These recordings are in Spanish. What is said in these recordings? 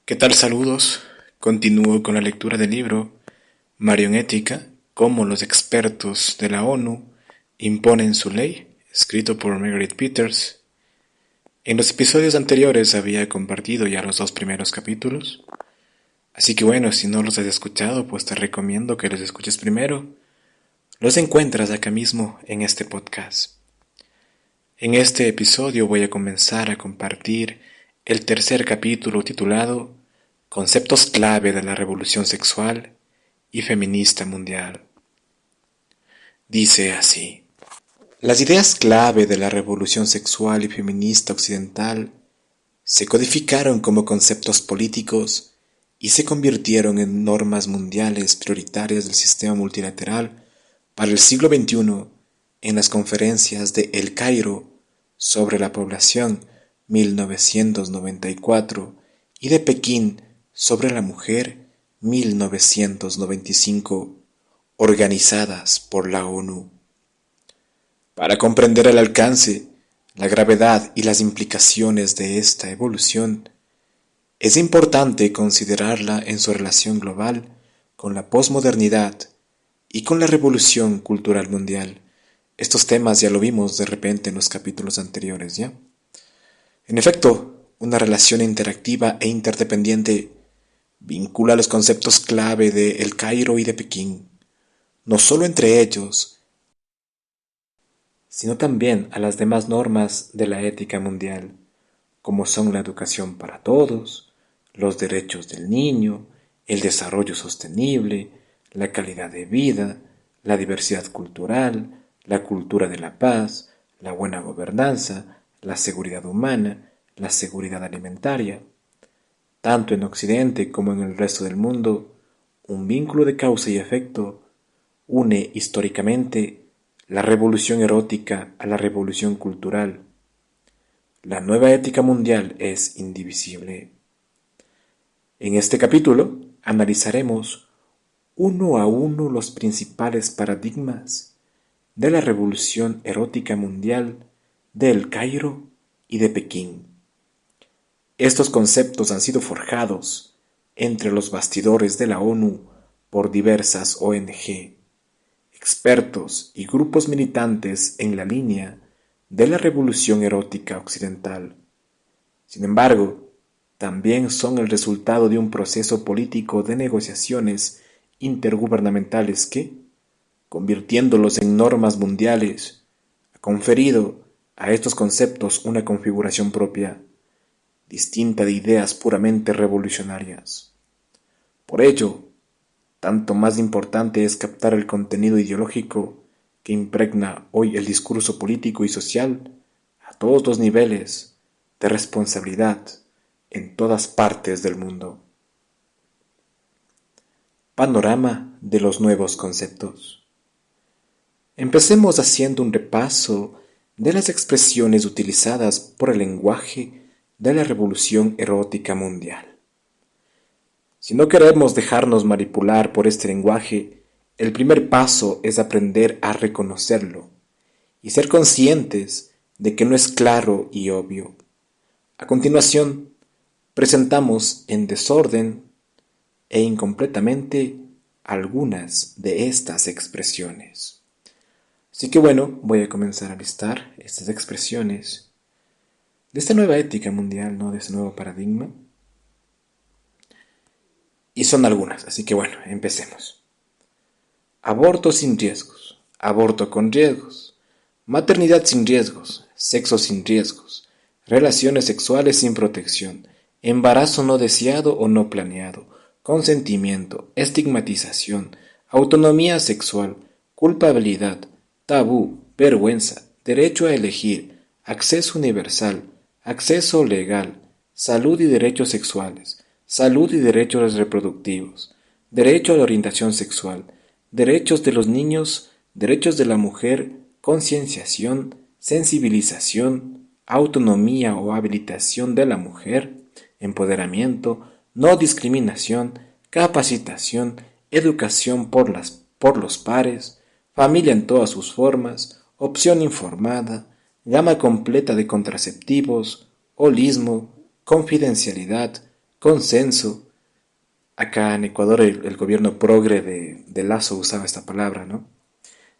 ¿Qué tal? Saludos. Continúo con la lectura del libro Marionética, cómo los expertos de la ONU imponen su ley, escrito por Margaret Peters. En los episodios anteriores había compartido ya los dos primeros capítulos, así que bueno, si no los has escuchado, pues te recomiendo que los escuches primero. Los encuentras acá mismo en este podcast. En este episodio voy a comenzar a compartir el tercer capítulo titulado Conceptos clave de la revolución sexual y feminista mundial. Dice así: las ideas clave de la revolución sexual y feminista occidental se codificaron como conceptos políticos y se convirtieron en normas mundiales prioritarias del sistema multilateral para el siglo XXI en las conferencias de El Cairo sobre la población 1994 y de Pekín sobre la mujer 1995, organizadas por la ONU. Para comprender el alcance, la gravedad y las implicaciones de esta evolución, es importante considerarla en su relación global con la posmodernidad y con la revolución cultural mundial. Estos temas ya lo vimos de repente en los capítulos anteriores, ¿ya? En efecto, una relación interactiva e interdependiente vincula los conceptos clave de El Cairo y de Pekín, no solo entre ellos, sino también a las demás normas de la ética mundial, como son la educación para todos, los derechos del niño, el desarrollo sostenible, la calidad de vida, la diversidad cultural, la cultura de la paz, la buena gobernanza, la seguridad humana, la seguridad alimentaria. Tanto en Occidente como en el resto del mundo, un vínculo de causa y efecto une históricamente la revolución erótica a la revolución cultural. La nueva ética mundial es indivisible. En este capítulo analizaremos uno a uno los principales paradigmas de la revolución erótica mundial de El Cairo y de Pekín. Estos conceptos han sido forjados entre los bastidores de la ONU por diversas ONG, expertos y grupos militantes en la línea de la revolución erótica occidental. Sin embargo, también son el resultado de un proceso político de negociaciones intergubernamentales que, convirtiéndolos en normas mundiales, ha conferido a estos conceptos una configuración propia, distinta de ideas puramente revolucionarias. Por ello, tanto más importante es captar el contenido ideológico que impregna hoy el discurso político y social a todos los niveles de responsabilidad en todas partes del mundo. Panorama de los nuevos conceptos. Empecemos haciendo un repaso de las expresiones utilizadas por el lenguaje de la revolución erótica mundial. Si no queremos dejarnos manipular por este lenguaje, el primer paso es aprender a reconocerlo y ser conscientes de que no es claro y obvio. A continuación, presentamos en desorden e incompletamente algunas de estas expresiones. Así que bueno, voy a comenzar a listar estas expresiones de esta nueva ética mundial, ¿no? De este nuevo paradigma. Y son algunas, así que bueno, empecemos. Aborto sin riesgos, aborto con riesgos, maternidad sin riesgos, sexo sin riesgos, relaciones sexuales sin protección, embarazo no deseado o no planeado, consentimiento, estigmatización, autonomía sexual, culpabilidad, tabú, vergüenza, derecho a elegir, acceso universal, acceso legal, salud y derechos sexuales, salud y derechos reproductivos, derecho a la orientación sexual, derechos de los niños, derechos de la mujer, concienciación, sensibilización, autonomía o habilitación de la mujer, empoderamiento, no discriminación, capacitación, educación por los pares, familia en todas sus formas, opción informada, gama completa de contraceptivos, holismo, confidencialidad, consenso. Acá en Ecuador el gobierno progre de Lazo usaba esta palabra, ¿no?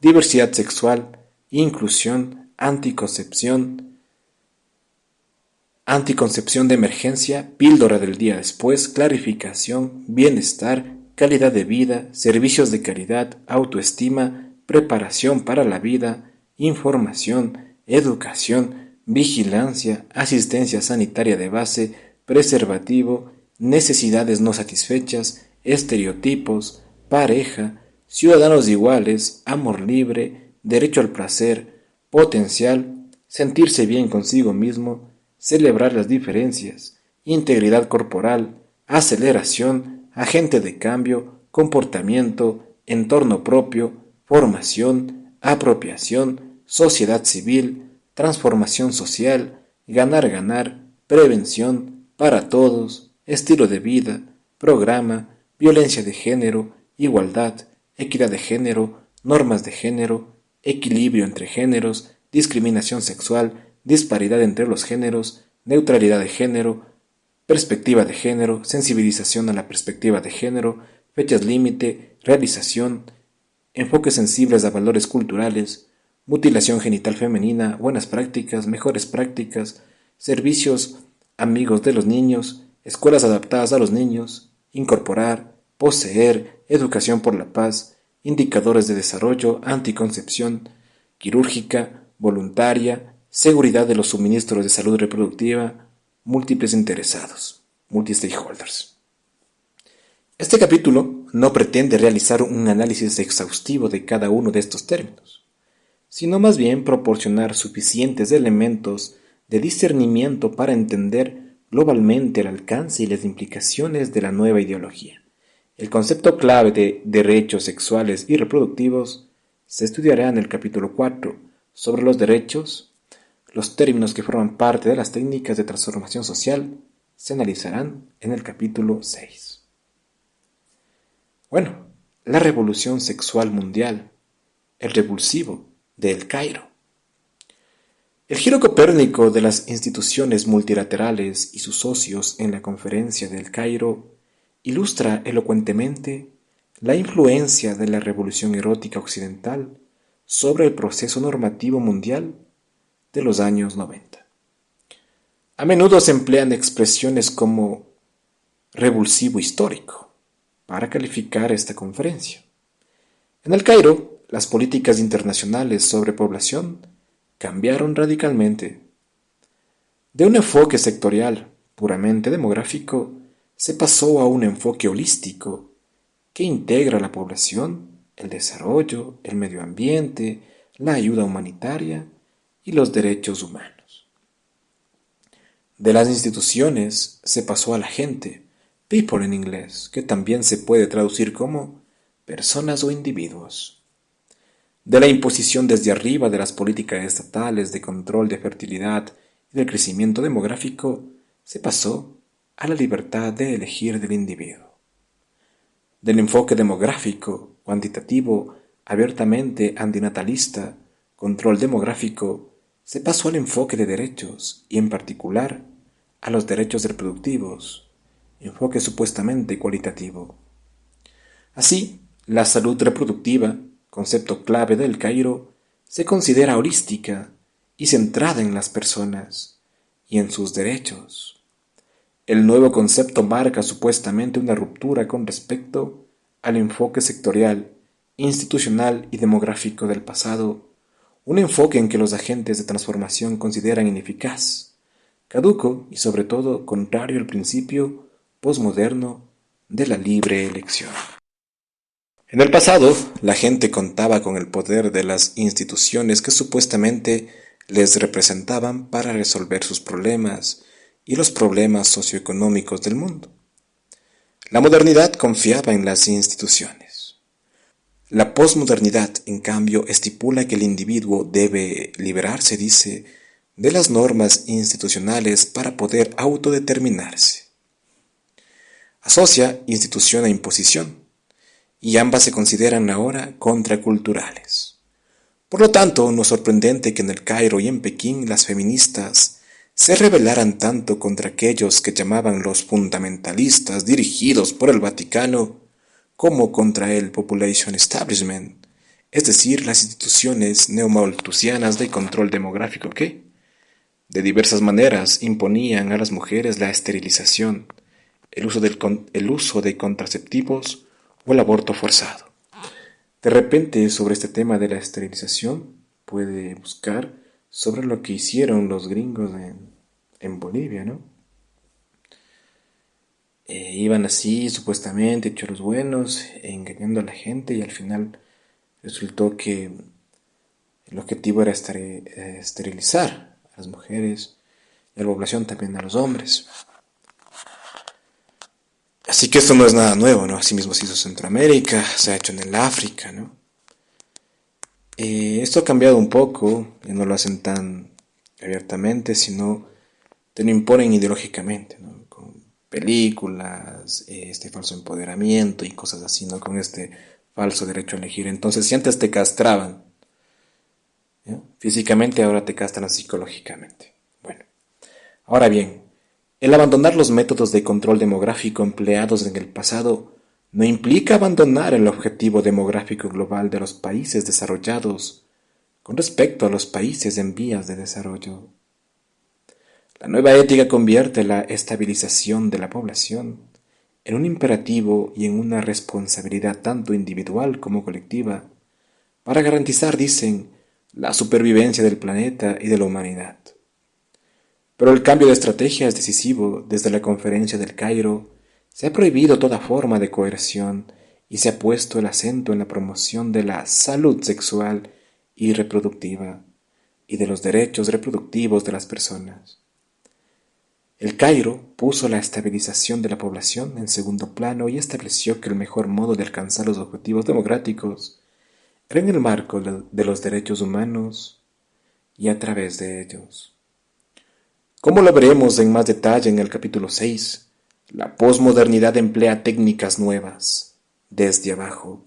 Diversidad sexual, inclusión, anticoncepción de emergencia, píldora del día después, clarificación, bienestar, calidad de vida, servicios de caridad, autoestima, preparación para la vida, información, educación, vigilancia, asistencia sanitaria de base, preservativo, necesidades no satisfechas, estereotipos, pareja, ciudadanos iguales, amor libre, derecho al placer, potencial, sentirse bien consigo mismo, celebrar las diferencias, integridad corporal, aceleración, agente de cambio, comportamiento, entorno propio, formación, apropiación, sociedad civil, transformación social, ganar, prevención, para todos, estilo de vida, programa, violencia de género, igualdad, equidad de género, normas de género, equilibrio entre géneros, discriminación sexual, disparidad entre los géneros, neutralidad de género, perspectiva de género, sensibilización a la perspectiva de género, fechas límite, realización, enfoques sensibles a valores culturales, mutilación genital femenina, buenas prácticas, mejores prácticas, servicios amigos de los niños, escuelas adaptadas a los niños, incorporar, poseer, educación por la paz, indicadores de desarrollo, anticoncepción, quirúrgica, voluntaria, seguridad de los suministros de salud reproductiva, múltiples interesados, multi-stakeholders. Este capítulo no pretende realizar un análisis exhaustivo de cada uno de estos términos, sino más bien proporcionar suficientes elementos de discernimiento para entender globalmente el alcance y las implicaciones de la nueva ideología. El concepto clave de derechos sexuales y reproductivos se estudiará en el capítulo 4 sobre los derechos. Los términos que forman parte de las técnicas de transformación social se analizarán en el capítulo 6. Bueno, la revolución sexual mundial, el revulsivo de El Cairo. El giro copérnico de las instituciones multilaterales y sus socios en la conferencia de El Cairo ilustra elocuentemente la influencia de la revolución erótica occidental sobre el proceso normativo mundial de los años 90. A menudo se emplean expresiones como revulsivo histórico para calificar esta conferencia. En El Cairo, las políticas internacionales sobre población cambiaron radicalmente. De un enfoque sectorial puramente demográfico, se pasó a un enfoque holístico que integra la población, el desarrollo, el medio ambiente, la ayuda humanitaria y los derechos humanos. De las instituciones se pasó a la gente, people en inglés, que también se puede traducir como personas o individuos. De la imposición desde arriba de las políticas estatales de control de fertilidad y del crecimiento demográfico, se pasó a la libertad de elegir del individuo. Del enfoque demográfico, cuantitativo, abiertamente antinatalista, control demográfico, se pasó al enfoque de derechos y en particular a los derechos reproductivos, enfoque supuestamente cualitativo. Así, la salud reproductiva, concepto clave del Cairo, se considera holística y centrada en las personas y en sus derechos. El nuevo concepto marca supuestamente una ruptura con respecto al enfoque sectorial, institucional y demográfico del pasado, un enfoque en que los agentes de transformación consideran ineficaz, caduco y sobre todo contrario al principio posmoderno de la libre elección. En el pasado, la gente contaba con el poder de las instituciones que supuestamente les representaban para resolver sus problemas y los problemas socioeconómicos del mundo. La modernidad confiaba en las instituciones. La posmodernidad, en cambio, estipula que el individuo debe liberarse, dice, de las normas institucionales para poder autodeterminarse. Asocia institución a imposición, y ambas se consideran ahora contraculturales. Por lo tanto, no es sorprendente que en El Cairo y en Pekín las feministas se rebelaran tanto contra aquellos que llamaban los fundamentalistas dirigidos por el Vaticano, como contra el Population Establishment, es decir, las instituciones neomalthusianas de control demográfico que, de diversas maneras, imponían a las mujeres la esterilización, el uso de contraceptivos o el aborto forzado. De repente, sobre este tema de la esterilización, puede buscar sobre lo que hicieron los gringos en Bolivia, ¿no? Iban así, supuestamente, choros buenos, engañando a la gente y al final resultó que el objetivo era esterilizar a las mujeres y a la población, también a los hombres. Así que esto no es nada nuevo, ¿no? Asimismo se hizo en Centroamérica, se ha hecho en el África, ¿no? Esto ha cambiado un poco, ya no lo hacen tan abiertamente, sino te lo imponen ideológicamente, ¿no? Con películas, este falso empoderamiento y cosas así, ¿no? Con este falso derecho a elegir. Entonces, si antes te castraban, ¿ya? Físicamente, ahora te castran psicológicamente. Bueno, ahora bien, el abandonar los métodos de control demográfico empleados en el pasado no implica abandonar el objetivo demográfico global de los países desarrollados con respecto a los países en vías de desarrollo. La nueva ética convierte la estabilización de la población en un imperativo y en una responsabilidad tanto individual como colectiva para garantizar, dicen, la supervivencia del planeta y de la humanidad. Pero el cambio de estrategia es decisivo. Desde la Conferencia del Cairo se ha prohibido toda forma de coerción y se ha puesto el acento en la promoción de la salud sexual y reproductiva y de los derechos reproductivos de las personas. El Cairo puso la estabilización de la población en segundo plano y estableció que el mejor modo de alcanzar los objetivos democráticos era en el marco de los derechos humanos y a través de ellos. Como lo veremos en más detalle en el capítulo 6, la posmodernidad emplea técnicas nuevas, desde abajo,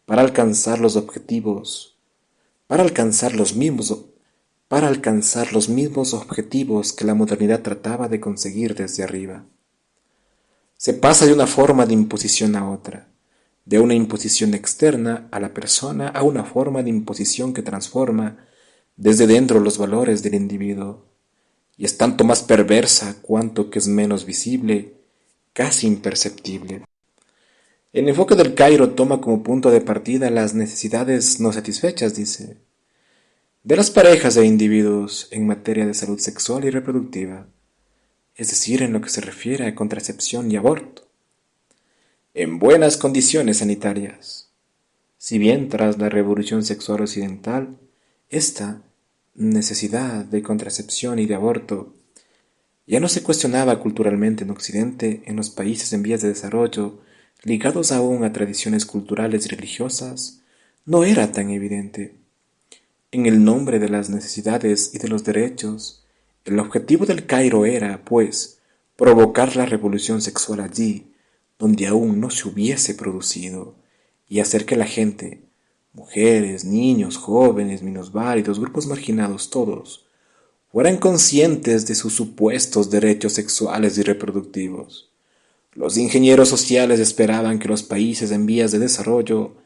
para alcanzar los objetivos, para alcanzar los mismos objetivos que la modernidad trataba de conseguir desde arriba. Se pasa de una forma de imposición a otra, de una imposición externa a la persona a una forma de imposición que transforma desde dentro los valores del individuo. Y es tanto más perversa cuanto que es menos visible, casi imperceptible. El enfoque del Cairo toma como punto de partida las necesidades no satisfechas, dice, de las parejas e individuos en materia de salud sexual y reproductiva, es decir, en lo que se refiere a contracepción y aborto, en buenas condiciones sanitarias. Si bien tras la revolución sexual occidental, esta necesidad de contracepción y de aborto ya no se cuestionaba culturalmente en Occidente, en los países en vías de desarrollo, ligados aún a tradiciones culturales y religiosas, no era tan evidente. En el nombre de las necesidades y de los derechos, el objetivo del Cairo era, pues, provocar la revolución sexual allí, donde aún no se hubiese producido, y hacer que la gente, mujeres, niños, jóvenes, minusválidos, grupos marginados, todos, fueran conscientes de sus supuestos derechos sexuales y reproductivos. Los ingenieros sociales esperaban que los países en vías de desarrollo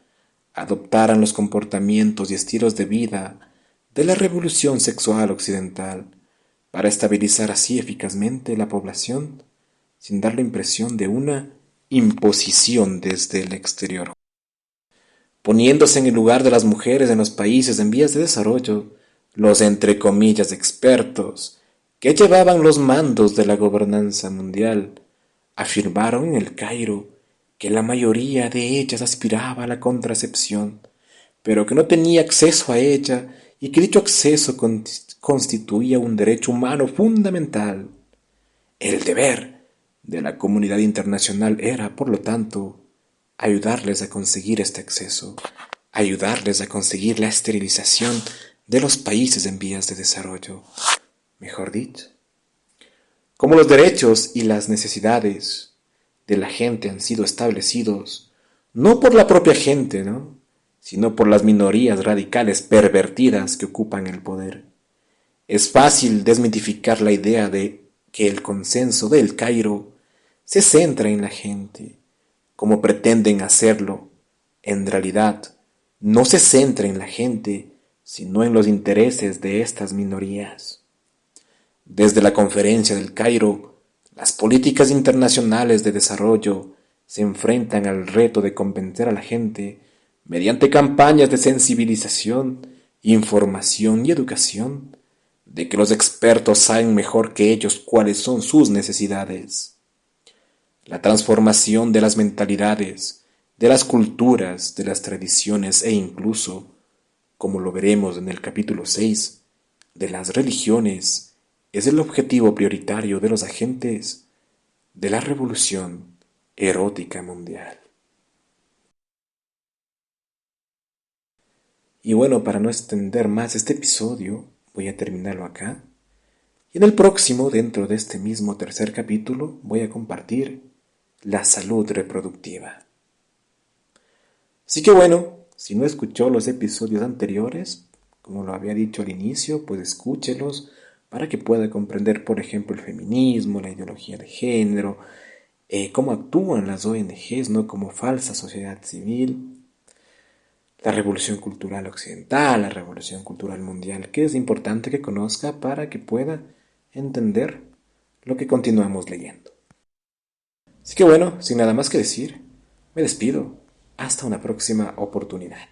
adoptaran los comportamientos y estilos de vida de la revolución sexual occidental para estabilizar así eficazmente la población sin dar la impresión de una imposición desde el exterior. Poniéndose en el lugar de las mujeres en los países en vías de desarrollo, los entre comillas expertos que llevaban los mandos de la gobernanza mundial afirmaron en el Cairo que la mayoría de ellas aspiraba a la contracepción, pero que no tenía acceso a ella y que dicho acceso constituía un derecho humano fundamental. El deber de la comunidad internacional era, por lo tanto, ayudarles a conseguir este acceso, ayudarles a conseguir la esterilización de los países en vías de desarrollo. Mejor dicho, como los derechos y las necesidades de la gente han sido establecidos no por la propia gente, ¿no?, sino por las minorías radicales pervertidas que ocupan el poder. Es fácil desmitificar la idea de que el consenso del Cairo se centra en la gente, como pretenden hacerlo. En realidad, no se centra en la gente, sino en los intereses de estas minorías. Desde la Conferencia del Cairo, las políticas internacionales de desarrollo se enfrentan al reto de convencer a la gente, mediante campañas de sensibilización, información y educación, de que los expertos saben mejor que ellos cuáles son sus necesidades. La transformación de las mentalidades, de las culturas, de las tradiciones e incluso, como lo veremos en el capítulo 6, de las religiones, es el objetivo prioritario de los agentes de la revolución erótica mundial. Y bueno, para no extender más este episodio, voy a terminarlo acá. Y en el próximo, dentro de este mismo tercer capítulo, voy a compartir la salud reproductiva. Así que bueno, si no escuchó los episodios anteriores, como lo había dicho al inicio, pues escúchelos para que pueda comprender, por ejemplo, el feminismo, la ideología de género, cómo actúan las ONGs, ¿no? Como falsa sociedad civil, la revolución cultural occidental, la revolución cultural mundial, que es importante que conozca para que pueda entender lo que continuamos leyendo. Así que bueno, sin nada más que decir, me despido. Hasta una próxima oportunidad.